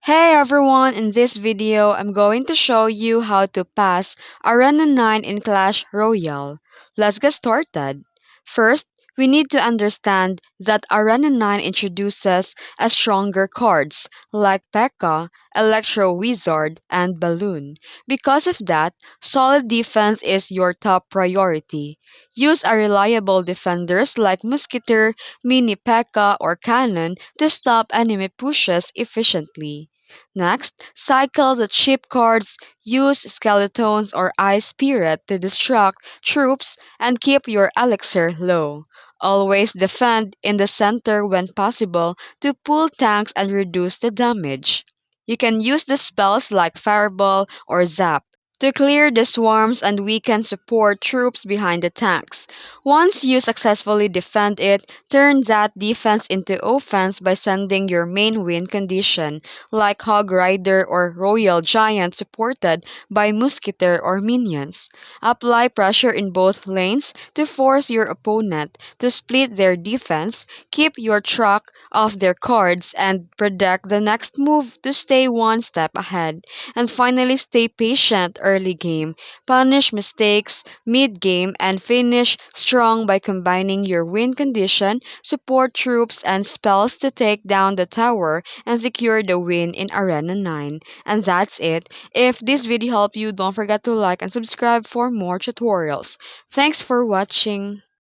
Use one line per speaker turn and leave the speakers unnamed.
Hey everyone, in this video, I'm going to show you how to pass Arena 9 in Clash Royale. Let's get started. First, we need to understand that Arena 9 introduces a stronger cards like P.E.K.K.A, Electro Wizard, and Balloon. Because of that, solid defense is your top priority. Use a reliable defenders like Musketeer, Mini P.E.K.K.A, or Cannon to stop enemy pushes efficiently. Next, cycle the cheap cards, use skeletons or ice spirit to distract troops and keep your elixir low. Always defend in the center when possible to pull tanks and reduce the damage. You can use the spells like Fireball or Zap to clear the swarms and weaken support troops behind the tanks. Once you successfully defend it, turn that defense into offense by sending your main win condition like Hog Rider or Royal Giant supported by Musketeer or minions. Apply pressure in both lanes to force your opponent to split their defense, keep your track of their cards, and predict the next move to stay one step ahead. And finally, stay patient early game. Punish mistakes mid game and finish strong by combining your win condition, support troops, and spells to take down the tower and secure the win in Arena 9. And that's it. If this video helped you, don't forget to like and subscribe for more tutorials. Thanks for watching.